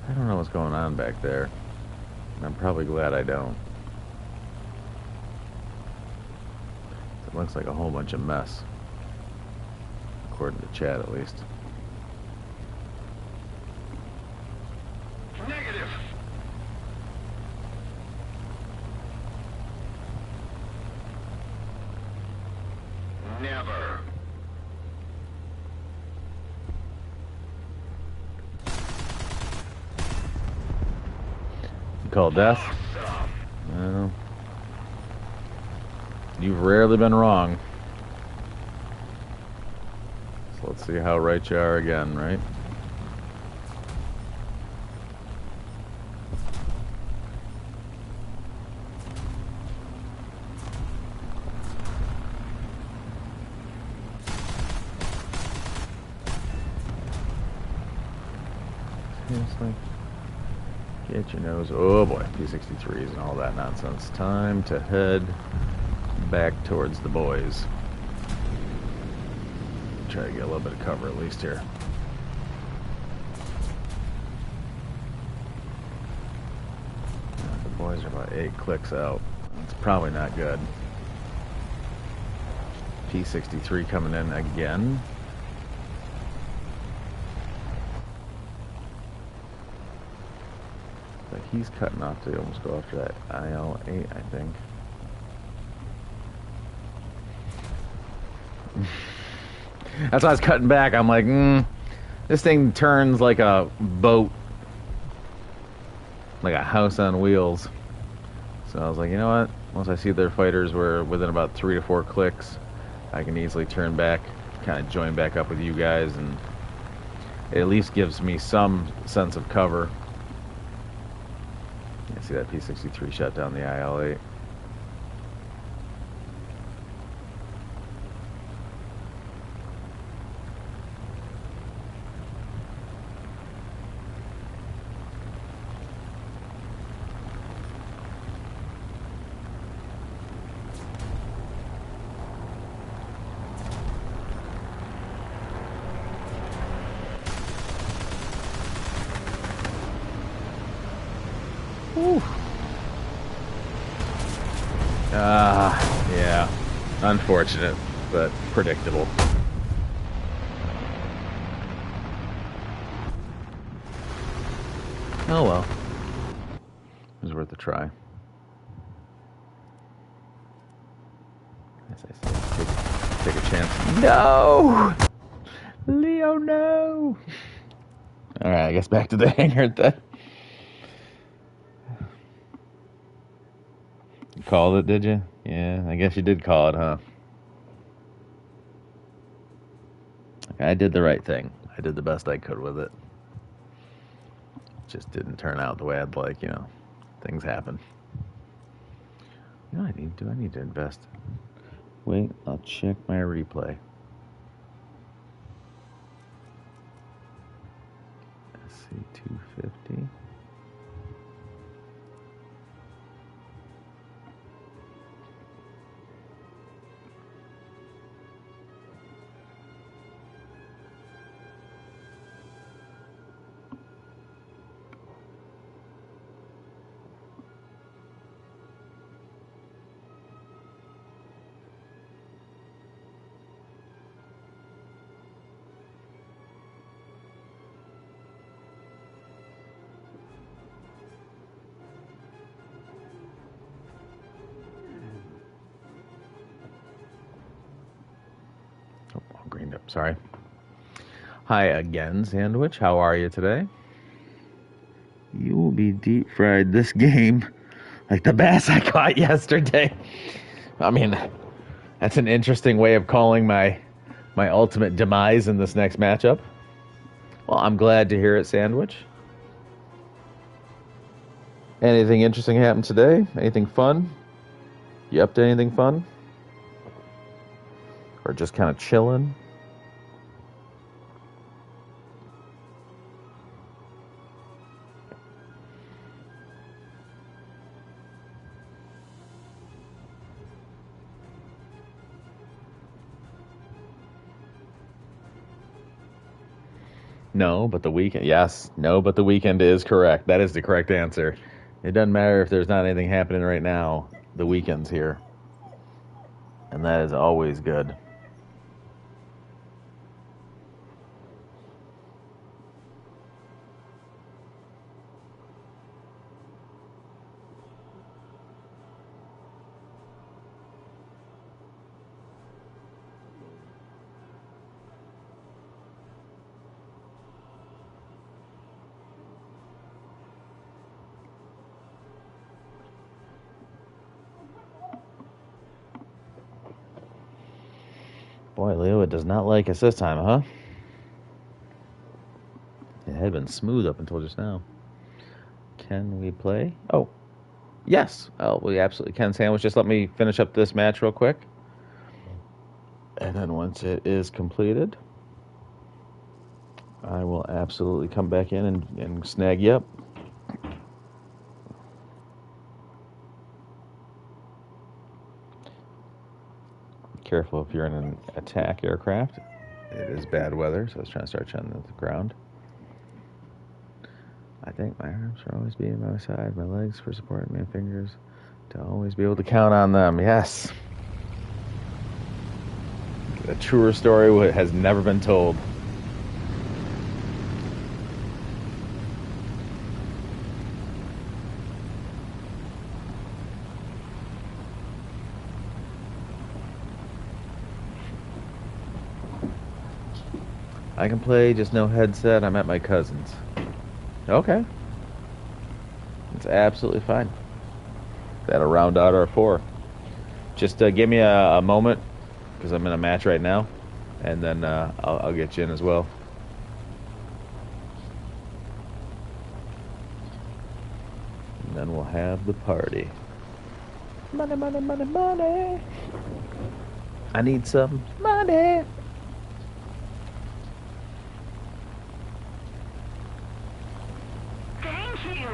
I don't know what's going on back there. And I'm probably glad I don't. It looks like a whole bunch of mess. According to chat, at least. Negative. Never. You call death? Well, you've rarely been wrong. So let's see how right you are again, right? seriously? Get your nose. Oh boy, P-63s and all that nonsense. Time to head back towards the boys. Try to get a little bit of cover at least here. The boys are about 8 clicks out. It's probably not good. P-63 coming in again. Like he's cutting off to almost go after that IL-8, I think. That's why I was cutting back. I'm like, this thing turns like a boat, like a house on wheels. So I was like, you know what? Once I see their fighters were within about 3 to 4 clicks, I can easily turn back, kind of join back up with you guys, and it at least gives me some sense of cover. You see that P-63 shot down the IL-8. Yeah. Unfortunate, but predictable. Oh well. It was worth a try. As I say, take a chance. No! Leo, no! Alright, I guess back to the hangar then. You called it, did you? Yeah, I guess you did call it, huh? I did the right thing. I did the best I could with it. Just didn't turn out the way I'd like, you know. Things happen. You know what I need to do? I need to invest. Wait, I'll check my replay. SC-250. Oh, all greened up, sorry. Hi again, Sandwich. How are you today? You will be deep fried this game like the bass I caught yesterday. I mean, that's an interesting way of calling my ultimate demise in this next matchup. Well, I'm glad to hear it, Sandwich. Anything interesting happened today? Anything fun? You up to anything fun? Or just kind of chilling? No, but the weekend. Yes, no, but the weekend is correct. That is the correct answer. It doesn't matter if there's not anything happening right now. The weekend's here. And that is always good. Boy, Leo, it does not like us this time, huh? It had been smooth up until just now. Can we play? Oh, yes. Oh, we absolutely can, Sandwich. Just let me finish up this match real quick. And then once it is completed, I will absolutely come back in and snag you up. Careful if you're in an attack aircraft. It is bad weather, so I was trying to start you on the ground. I think my arms for always being by my side, my legs for supporting my fingers, to always be able to count on them. Yes. A truer story has never been told. I can play, just no headset. I'm at my cousin's. Okay. It's absolutely fine. That'll round out our 4. Just give me a moment, because I'm in a match right now, and then I'll get you in as well. And then we'll have the party. Money, money, money, money. I need some money. Thank you.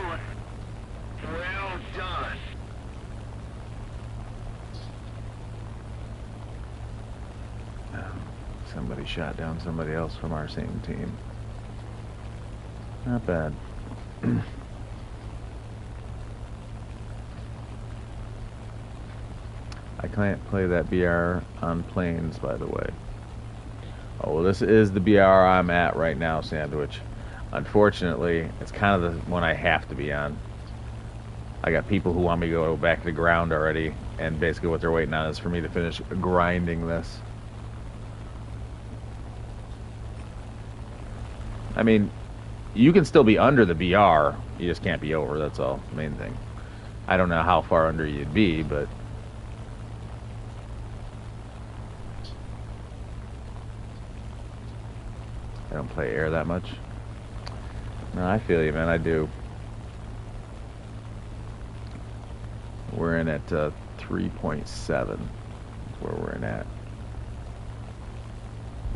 Well done. Somebody shot down somebody else from our same team. Not bad. I can't play that BR on planes, by the way. Oh, well, this is the BR I'm at right now, Sandwich. Unfortunately, it's kind of the one I have to be on. I got people who want me to go back to the ground already, and basically what they're waiting on is for me to finish grinding this. I mean, you can still be under the BR, you just can't be over, that's all, the main thing. I don't know how far under you'd be, but... I don't play air that much. No, I feel you, man, I do. We're in at 3.7, is where we're in at.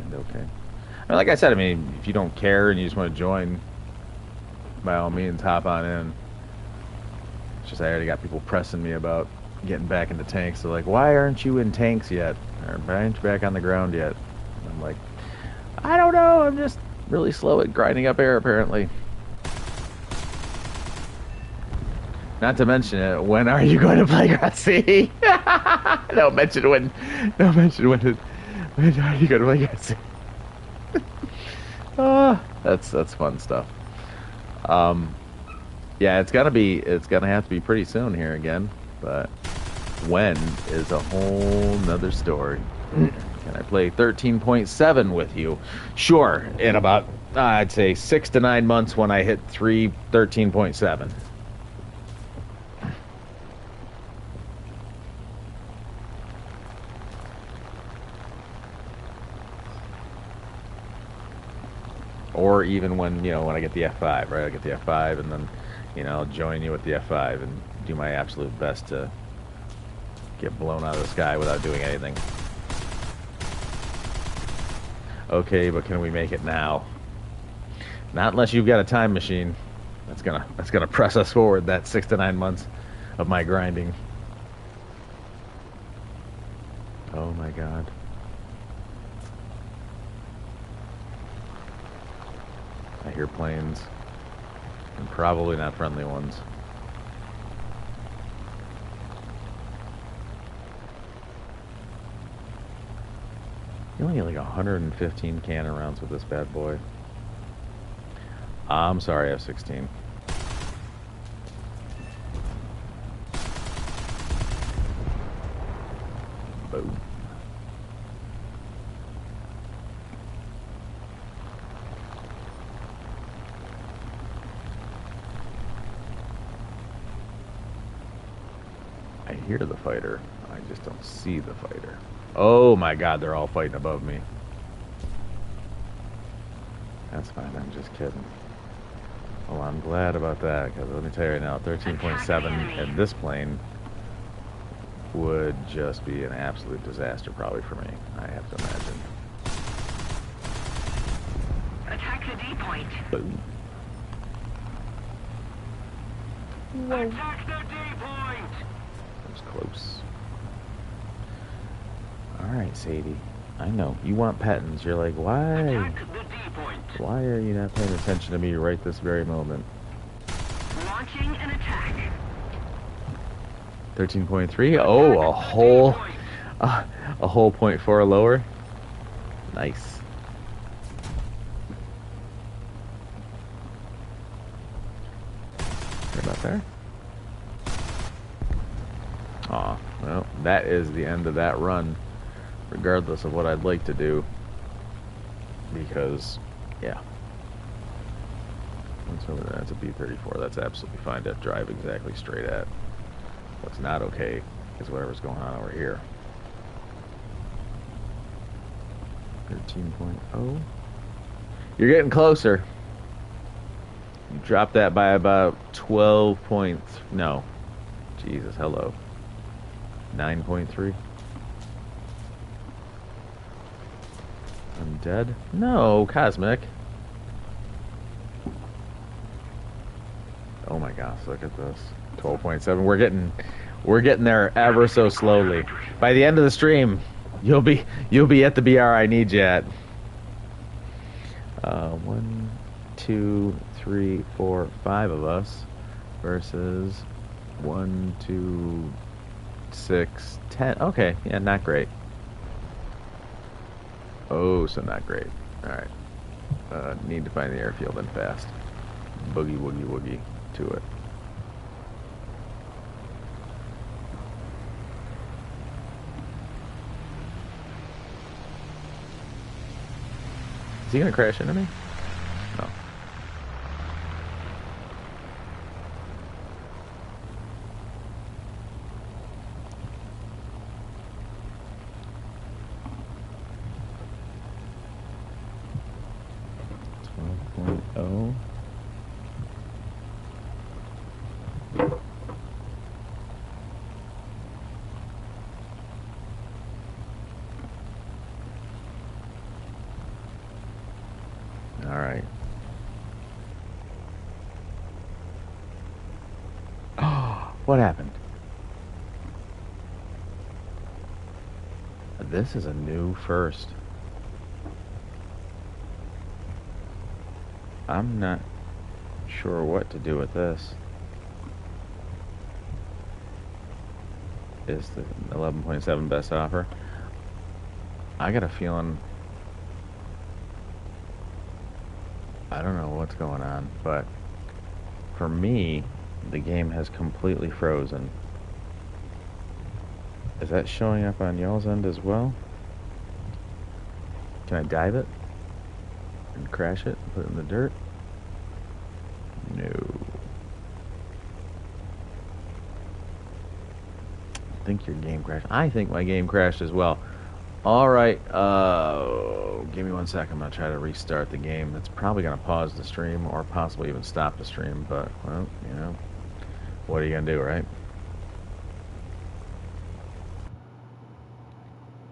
And okay. I mean, like I said, I mean, if you don't care and you just want to join, by all means, hop on in. It's just I already got people pressing me about getting back into tanks. They're like, why aren't you in tanks yet? Or why aren't you back on the ground yet? And I'm like, I don't know, I'm just really slow at grinding up air, apparently. Not to mention it, when are you going to play Ground Sea? Don't mention when are you going to play Ground Sea? That's fun stuff. Yeah, it's gonna have to be pretty soon here again, but when is a whole nother story. Can I play 13.7 with you? Sure, in about I'd say 6 to 9 months when I hit 13.7. Or even when, when I get the F5, right? I get the F5 and then, I'll join you with the F5 and do my absolute best to get blown out of the sky without doing anything. Okay, but can we make it now? Not unless you've got a time machine. That's gonna press us forward that 6 to 9 months of my grinding. Oh my God. I hear planes, and probably not friendly ones. You only get like 115 cannon rounds with this bad boy. I'm sorry, F-16. Boom. I hear the fighter. I just don't see the fighter. Oh my God, they're all fighting above me. That's fine, I'm just kidding. Well, I'm glad about that, because let me tell you right now, 13.7 in this plane would just be an absolute disaster probably for me, I have to imagine. Attack the point. Boom. Attack the D point! That was close. Alright, Sadie. I know. You want pettins. You're like, why? Attack the D point! Why are you not paying attention to me right this very moment? Launching an attack. 13.3. Oh, a whole 0.4 lower. Nice. Right about there. Aw, well, that is the end of that run, regardless of what I'd like to do. Because, yeah. What's over there? That's a B-34. That's absolutely fine to drive exactly straight at. What's not okay is whatever's going on over here. 13.0. You're getting closer. You dropped that by about 12 points. No. Jesus, hello. 9.3. I'm dead? No, Cosmic. Oh my gosh, look at this. 12.7. We're getting there ever so slowly. By the end of the stream, you'll be at the BR I need you at. 1, 2, 3, 4, 5 of us versus 1, 2, 6, 10. Okay, yeah, not great. Oh, so not great. All right. Need to find the airfield and fast. Boogie woogie woogie to it. Is he gonna crash into me? No. Oh. All right. Oh, what happened? This is a new first. I'm not sure what to do with this. Is the 11.7 best offer? I got a feeling, I don't know what's going on, but for me, the game has completely frozen. Is that showing up on y'all's end as well? Can I dive it and crash it and put it in the dirt? No. I think your game crashed. I think my game crashed as well. All right. Give me 1 second. I'm going to try to restart the game. That's probably going to pause the stream or possibly even stop the stream. But, well, you know, what are you going to do, right?